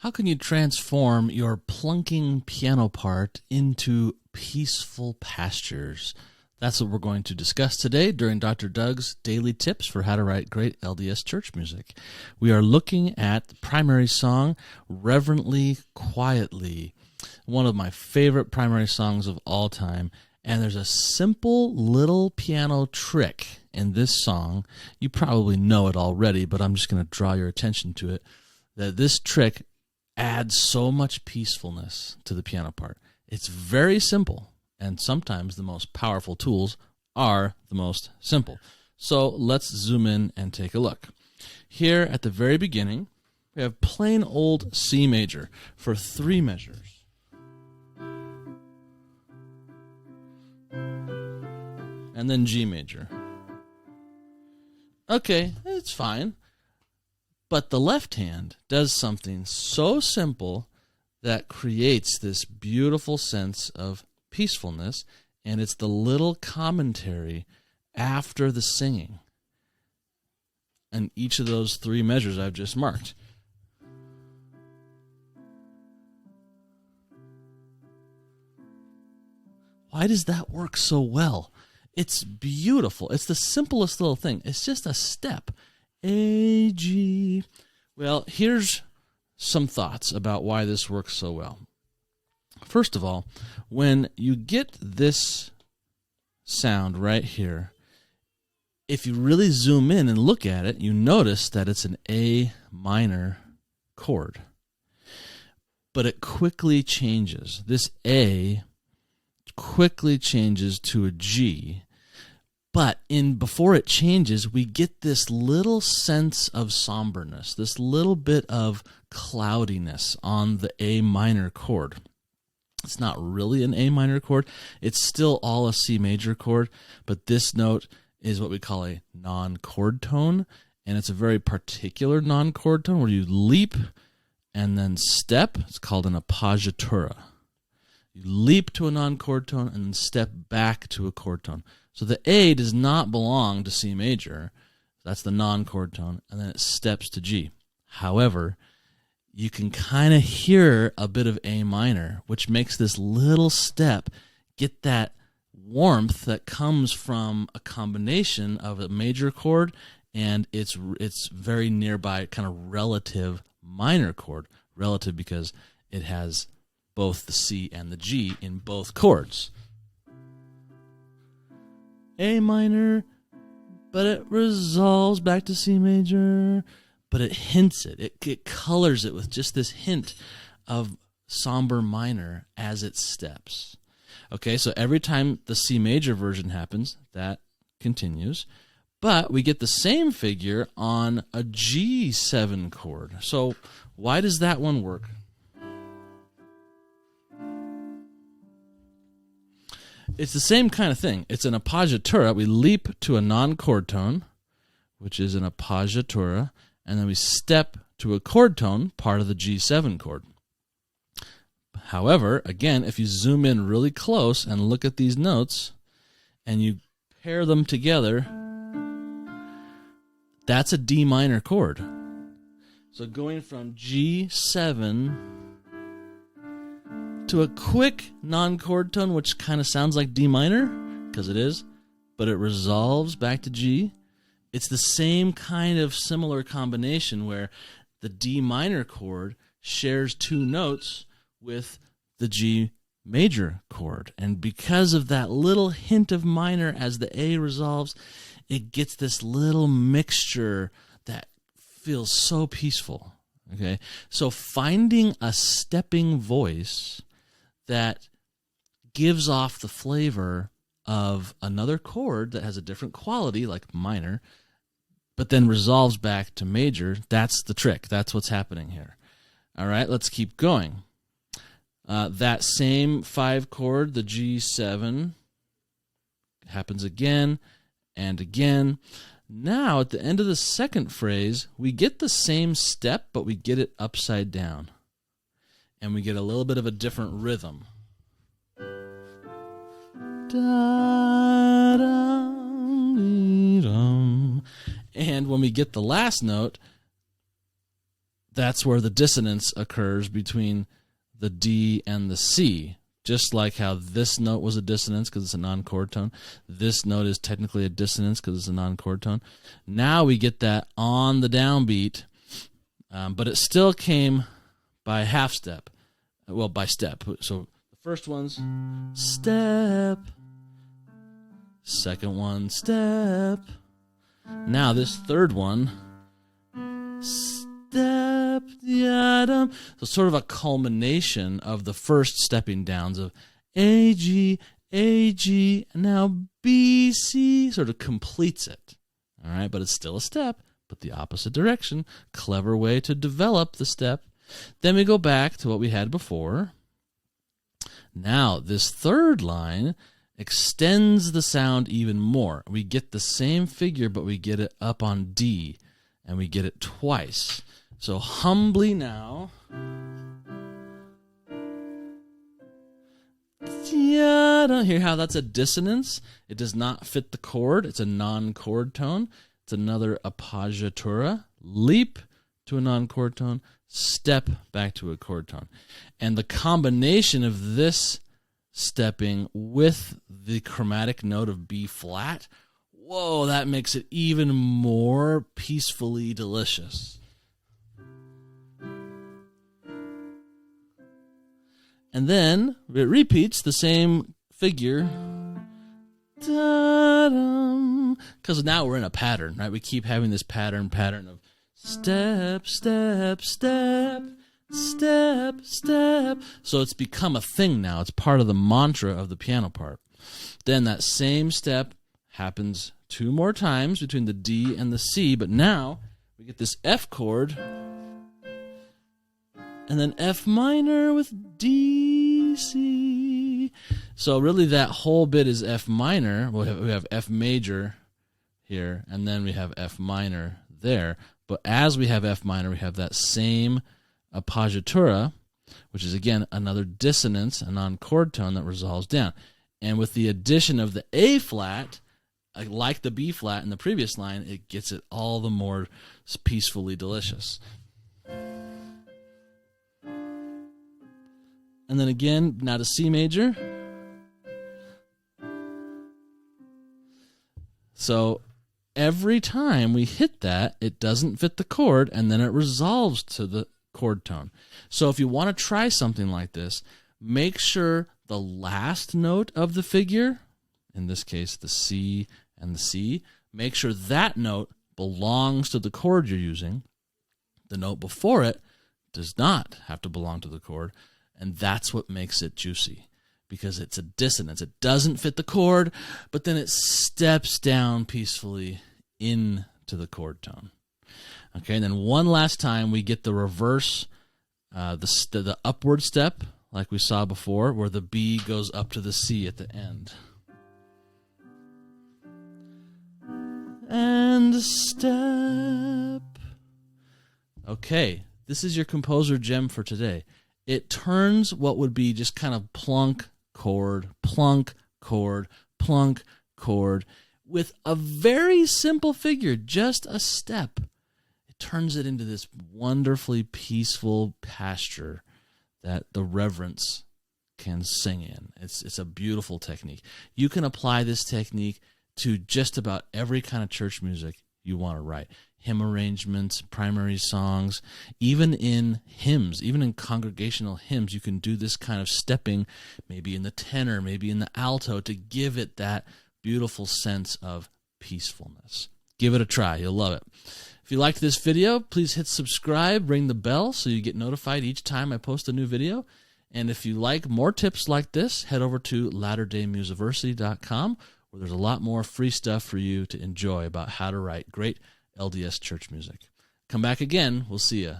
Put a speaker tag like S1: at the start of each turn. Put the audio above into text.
S1: How can you transform your plunking piano part into peaceful pastures? That's what we're going to discuss today during Dr. Doug's Daily Tips for How to Write Great LDS Church Music. We are looking at the primary song, Reverently, Quietly, one of my favorite primary songs of all time. And there's a simple little piano trick in this song. You probably know it already, but I'm just going to draw your attention to it, that this trick adds so much peacefulness to the piano part. It's very simple, and sometimes the most powerful tools are the most simple. So let's zoom in and take a look. Here at the very beginning, we have plain old C major for 3 measures. And then G major. Okay, it's fine. But the left hand does something so simple that creates this beautiful sense of peacefulness, and it's the little commentary after the singing. And each of those 3 measures I've just marked. Why does that work so well? It's beautiful. It's the simplest little thing. It's just a step. A, G. Well, here's some thoughts about why this works so well. First of all, when you get this sound right here, if you really zoom in and look at it, you notice that it's an A minor chord. But it quickly changes. This A quickly changes to a G. But before it changes, we get this little sense of somberness, this little bit of cloudiness on the A minor chord. It's not really an A minor chord. It's still all a C major chord, but this note is what we call a non-chord tone, and it's a very particular non-chord tone where you leap and then step. It's called an appoggiatura. You leap to a non-chord tone and then step back to a chord tone. So the A does not belong to C major. That's the non-chord tone, and then it steps to G. However, you can kind of hear a bit of A minor, which makes this little step get that warmth that comes from a combination of a major chord and its very nearby kind of relative minor chord. Relative because it has both the C and the G in both chords. A minor, but it resolves back to C major, but it hints it. It colors it with just this hint of somber minor as it steps. Okay, so every time the C major version happens, that continues, but we get the same figure on a G7 chord. So why does that one work? It's the same kind of thing. It's an appoggiatura. We leap to a non-chord tone, which is an appoggiatura, and then we step to a chord tone, part of the G7 chord. However, again, if you zoom in really close and look at these notes, and you pair them together, that's a D minor chord. So going from G7 to a quick non-chord tone, which kind of sounds like D minor, because it is, but it resolves back to G. It's the same kind of similar combination where the D minor chord shares 2 notes with the G major chord. And because of that little hint of minor as the A resolves, it gets this little mixture that feels so peaceful. Okay, so finding a stepping voice that gives off the flavor of another chord that has a different quality, like minor, but then resolves back to major, that's the trick. That's what's happening here. All right, let's keep going. That same 5 chord, the G7, happens again and again. Now, at the end of the second phrase, we get the same step, but we get it upside down. And we get a little bit of a different rhythm. And when we get the last note, that's where the dissonance occurs between the D and the C. Just like how this note was a dissonance because it's a non-chord tone. This note is technically a dissonance because it's a non-chord tone. Now we get that on the downbeat, but it still came by half step. Well, by step. So the first one's step. Second one, step. Now this third one, step the atom. So sort of a culmination of the first stepping downs of A, G, and now B, C, sort of completes it. All right, but it's still a step, but the opposite direction. Clever way to develop the step. Then we go back to what we had before. Now this third line extends the sound even more. We get the same figure, but we get it up on D, and we get it twice. So humbly now. Hear how that's a dissonance? It does not fit the chord. It's a non-chord tone. It's another appoggiatura. Leap to a non-chord tone. Step back to a chord tone. And the combination of this stepping with the chromatic note of B flat, whoa, that makes it even more peacefully delicious. And then it repeats the same figure, because now we're in a pattern, right? We keep having this pattern of step, step, step, step, step. So it's become a thing now. It's part of the mantra of the piano part. Then that same step happens 2 more times between the D and the C, but now we get this F chord, and then F minor with D, C. So really that whole bit is F minor. We have F major here, and then we have F minor there. But as we have F minor, we have that same appoggiatura, which is, again, another dissonance, a non-chord tone that resolves down. And with the addition of the A flat, like the B flat in the previous line, it gets it all the more peacefully delicious. And then again, now to C major. So every time we hit that, it doesn't fit the chord, and then it resolves to the chord tone. So if you want to try something like this, make sure the last note of the figure, in this case the C and the C, make sure that note belongs to the chord you're using. The note before it does not have to belong to the chord, and that's what makes it juicy, because it's a dissonance. It doesn't fit the chord, but then it steps down peacefully into the chord tone. Okay, and then one last time we get the reverse, the upward step, like we saw before, where the B goes up to the C at the end. And step. Okay, this is your composer gem for today. It turns what would be just kind of plunk, chord, plunk, chord, plunk, chord, with a very simple figure, just a step. It turns it into this wonderfully peaceful pasture that the reverence can sing in. It's a beautiful technique. You can apply this technique to just about every kind of church music you want to write. Hymn arrangements, primary songs, even in hymns, even in congregational hymns, you can do this kind of stepping, maybe in the tenor, maybe in the alto, to give it that beautiful sense of peacefulness. Give it a try. You'll love it. If you liked this video, please hit subscribe, ring the bell so you get notified each time I post a new video. And if you like more tips like this, head over to latterdaymusiversity.com, where there's a lot more free stuff for you to enjoy about how to write great LDS church music. Come back again. We'll see you